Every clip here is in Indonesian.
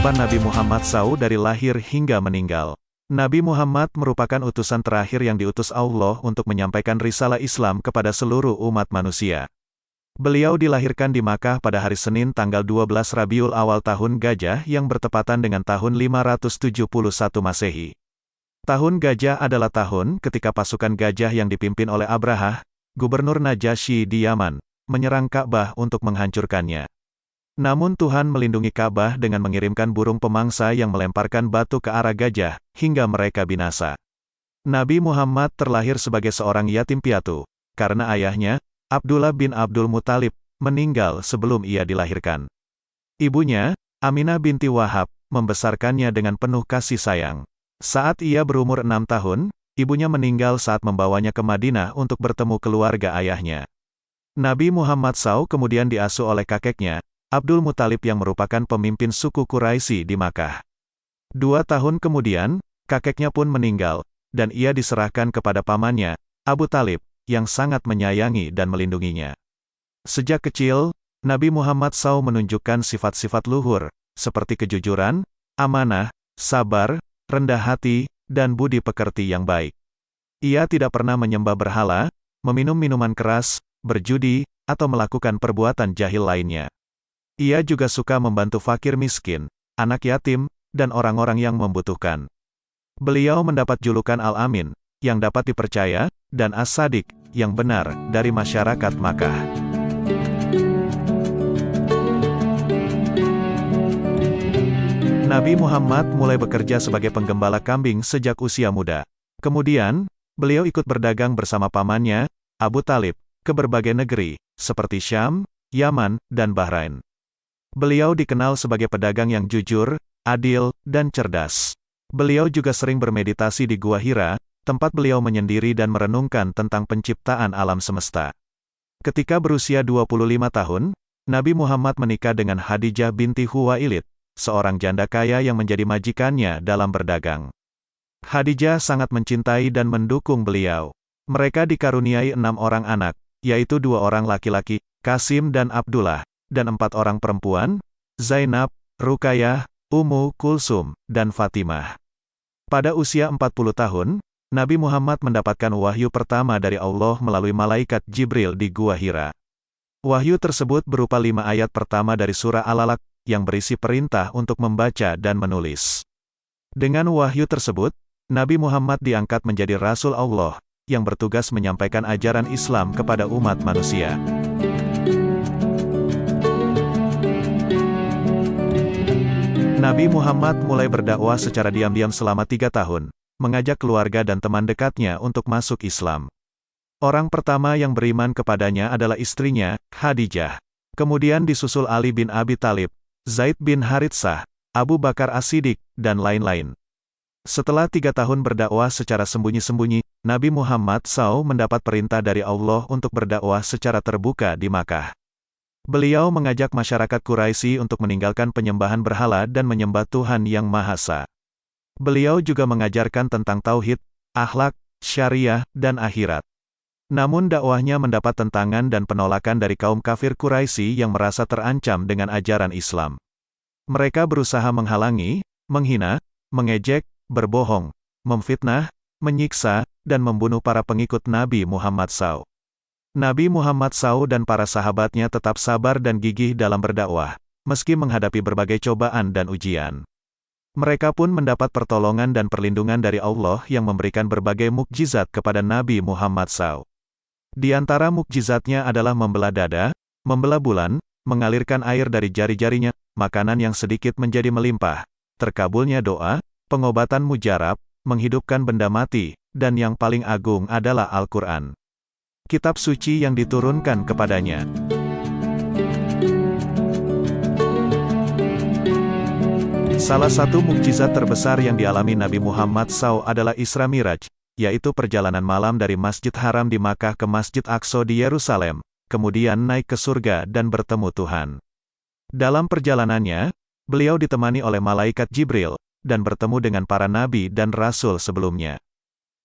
kehidupan Nabi Muhammad SAW dari lahir hingga meninggal. Nabi Muhammad merupakan utusan terakhir yang diutus Allah untuk menyampaikan risalah Islam kepada seluruh umat manusia. Beliau dilahirkan di Makkah pada hari Senin tanggal 12 Rabiul Awal tahun Gajah yang bertepatan dengan tahun 571 Masehi. Tahun Gajah adalah tahun ketika pasukan gajah yang dipimpin oleh Abrahah, gubernur Najasyi di Yaman, menyerang Ka'bah untuk menghancurkannya. Namun Tuhan melindungi Ka'bah dengan mengirimkan burung pemangsa yang melemparkan batu ke arah gajah, hingga mereka binasa. Nabi Muhammad terlahir sebagai seorang yatim piatu, karena ayahnya, Abdullah bin Abdul Muthalib, meninggal sebelum ia dilahirkan. Ibunya, Aminah binti Wahab, membesarkannya dengan penuh kasih sayang. Saat ia berumur 6 tahun, ibunya meninggal saat membawanya ke Madinah untuk bertemu keluarga ayahnya. Nabi Muhammad SAW kemudian diasuh oleh kakeknya, Abdul Muthalib yang merupakan pemimpin suku Quraisy di Makkah. 2 tahun kemudian, kakeknya pun meninggal, dan ia diserahkan kepada pamannya, Abu Talib, yang sangat menyayangi dan melindunginya. Sejak kecil, Nabi Muhammad SAW menunjukkan sifat-sifat luhur, seperti kejujuran, amanah, sabar, rendah hati, dan budi pekerti yang baik. Ia tidak pernah menyembah berhala, meminum minuman keras, berjudi, atau melakukan perbuatan jahil lainnya. Ia juga suka membantu fakir miskin, anak yatim, dan orang-orang yang membutuhkan. Beliau mendapat julukan Al-Amin, yang dapat dipercaya, dan As-Sadiq, yang benar, dari masyarakat Makkah. Nabi Muhammad mulai bekerja sebagai penggembala kambing sejak usia muda. Kemudian, beliau ikut berdagang bersama pamannya, Abu Talib, ke berbagai negeri, seperti Syam, Yaman, dan Bahrain. Beliau dikenal sebagai pedagang yang jujur, adil, dan cerdas. Beliau juga sering bermeditasi di Gua Hira, tempat beliau menyendiri dan merenungkan tentang penciptaan alam semesta. Ketika berusia 25 tahun, Nabi Muhammad menikah dengan Khadijah binti Khuwailid, seorang janda kaya yang menjadi majikannya dalam berdagang. Khadijah sangat mencintai dan mendukung beliau. Mereka dikaruniai 6 orang anak, yaitu 2 orang laki-laki, Qasim dan Abdullah, dan 4 orang perempuan, Zainab, Ruqayyah, Ummu Kulsum, dan Fatimah. Pada usia 40 tahun, Nabi Muhammad mendapatkan wahyu pertama dari Allah melalui malaikat Jibril di Gua Hira. Wahyu tersebut berupa 5 ayat pertama dari surah Al-Alaq, yang berisi perintah untuk membaca dan menulis. Dengan wahyu tersebut, Nabi Muhammad diangkat menjadi Rasul Allah, yang bertugas menyampaikan ajaran Islam kepada umat manusia. Nabi Muhammad mulai berdakwah secara diam-diam selama 3 tahun. Mengajak keluarga dan teman dekatnya untuk masuk Islam. Orang pertama yang beriman kepadanya adalah istrinya, Khadijah. Kemudian disusul Ali bin Abi Thalib, Zaid bin Haritsah, Abu Bakar As-Siddiq, dan lain-lain. Setelah 3 tahun berdakwah secara sembunyi-sembunyi, Nabi Muhammad SAW mendapat perintah dari Allah untuk berdakwah secara terbuka di Makkah. Beliau mengajak masyarakat Quraisy untuk meninggalkan penyembahan berhala dan menyembah Tuhan Yang Maha Esa. Beliau juga mengajarkan tentang tauhid, akhlak, syariah, dan akhirat. Namun dakwahnya mendapat tentangan dan penolakan dari kaum kafir Quraisy yang merasa terancam dengan ajaran Islam. Mereka berusaha menghalangi, menghina, mengejek, berbohong, memfitnah, menyiksa, dan membunuh para pengikut Nabi Muhammad SAW. Nabi Muhammad SAW dan para sahabatnya tetap sabar dan gigih dalam berdakwah, meski menghadapi berbagai cobaan dan ujian. Mereka pun mendapat pertolongan dan perlindungan dari Allah yang memberikan berbagai mukjizat kepada Nabi Muhammad SAW. Di antara mukjizatnya adalah membelah dada, membelah bulan, mengalirkan air dari jari-jarinya, makanan yang sedikit menjadi melimpah, terkabulnya doa, pengobatan mujarab, menghidupkan benda mati, dan yang paling agung adalah Al-Quran. Kitab suci yang diturunkan kepadanya. Salah satu mukjizat terbesar yang dialami Nabi Muhammad SAW adalah Isra Miraj, yaitu perjalanan malam dari Masjid Haram di Makkah ke Masjid Aqsa di Yerusalem, kemudian naik ke surga dan bertemu Tuhan. Dalam perjalanannya, beliau ditemani oleh malaikat Jibril, dan bertemu dengan para nabi dan rasul sebelumnya.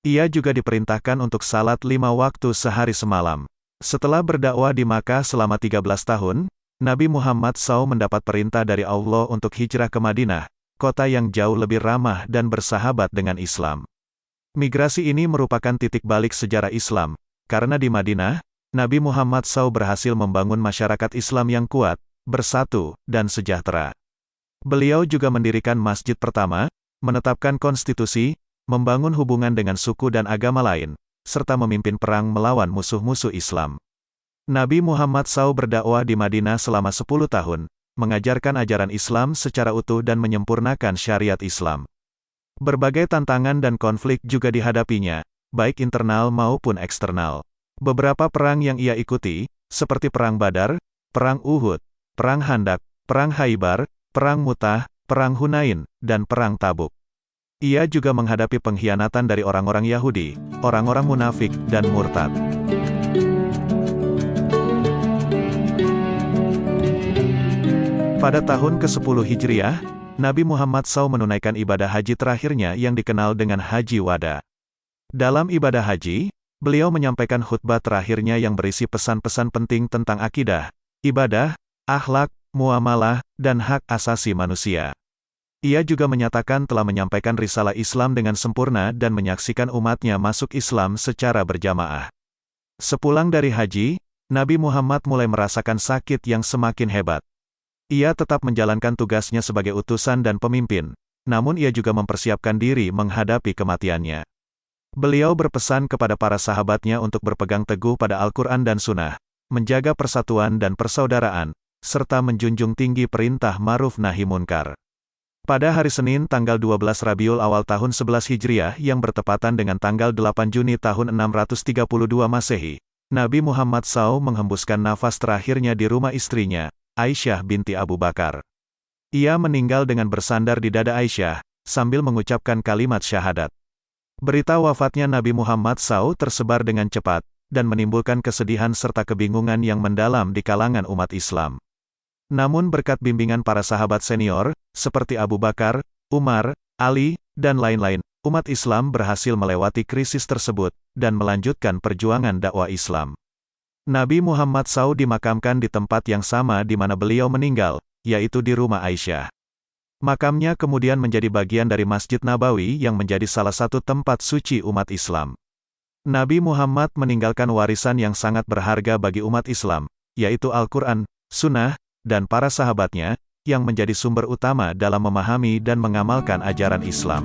Ia juga diperintahkan untuk salat 5 waktu sehari semalam. Setelah berdakwah di Makkah selama 13 tahun, Nabi Muhammad SAW mendapat perintah dari Allah untuk hijrah ke Madinah, kota yang jauh lebih ramah dan bersahabat dengan Islam. Migrasi ini merupakan titik balik sejarah Islam, karena di Madinah, Nabi Muhammad SAW berhasil membangun masyarakat Islam yang kuat, bersatu, dan sejahtera. Beliau juga mendirikan masjid pertama, menetapkan konstitusi, membangun hubungan dengan suku dan agama lain, serta memimpin perang melawan musuh-musuh Islam. Nabi Muhammad SAW berdakwah di Madinah selama 10 tahun, mengajarkan ajaran Islam secara utuh dan menyempurnakan syariat Islam. Berbagai tantangan dan konflik juga dihadapinya, baik internal maupun eksternal. Beberapa perang yang ia ikuti, seperti Perang Badar, Perang Uhud, Perang Handak, Perang Khaybar, Perang Mu'tah, Perang Hunain, dan Perang Tabuk. Ia juga menghadapi pengkhianatan dari orang-orang Yahudi, orang-orang munafik, dan murtad. Pada tahun ke-10 Hijriah, Nabi Muhammad SAW menunaikan ibadah haji terakhirnya yang dikenal dengan Haji Wada. Dalam ibadah haji, beliau menyampaikan khutbah terakhirnya yang berisi pesan-pesan penting tentang akidah, ibadah, akhlak, muamalah, dan hak asasi manusia. Ia juga menyatakan telah menyampaikan risalah Islam dengan sempurna dan menyaksikan umatnya masuk Islam secara berjamaah. Sepulang dari haji, Nabi Muhammad mulai merasakan sakit yang semakin hebat. Ia tetap menjalankan tugasnya sebagai utusan dan pemimpin, namun ia juga mempersiapkan diri menghadapi kematiannya. Beliau berpesan kepada para sahabatnya untuk berpegang teguh pada Al-Quran dan Sunnah, menjaga persatuan dan persaudaraan, serta menjunjung tinggi perintah ma'ruf nahi munkar. Pada hari Senin tanggal 12 Rabiul Awal tahun 11 Hijriah yang bertepatan dengan tanggal 8 Juni tahun 632 Masehi, Nabi Muhammad SAW menghembuskan nafas terakhirnya di rumah istrinya, Aisyah binti Abu Bakar. Ia meninggal dengan bersandar di dada Aisyah, sambil mengucapkan kalimat syahadat. Berita wafatnya Nabi Muhammad SAW tersebar dengan cepat, dan menimbulkan kesedihan serta kebingungan yang mendalam di kalangan umat Islam. Namun berkat bimbingan para sahabat senior, seperti Abu Bakar, Umar, Ali, dan lain-lain, umat Islam berhasil melewati krisis tersebut, dan melanjutkan perjuangan dakwah Islam. Nabi Muhammad SAW dimakamkan di tempat yang sama di mana beliau meninggal, yaitu di rumah Aisyah. Makamnya kemudian menjadi bagian dari Masjid Nabawi yang menjadi salah satu tempat suci umat Islam. Nabi Muhammad meninggalkan warisan yang sangat berharga bagi umat Islam, yaitu Al-Quran, Sunnah, dan para sahabatnya, yang menjadi sumber utama dalam memahami dan mengamalkan ajaran Islam.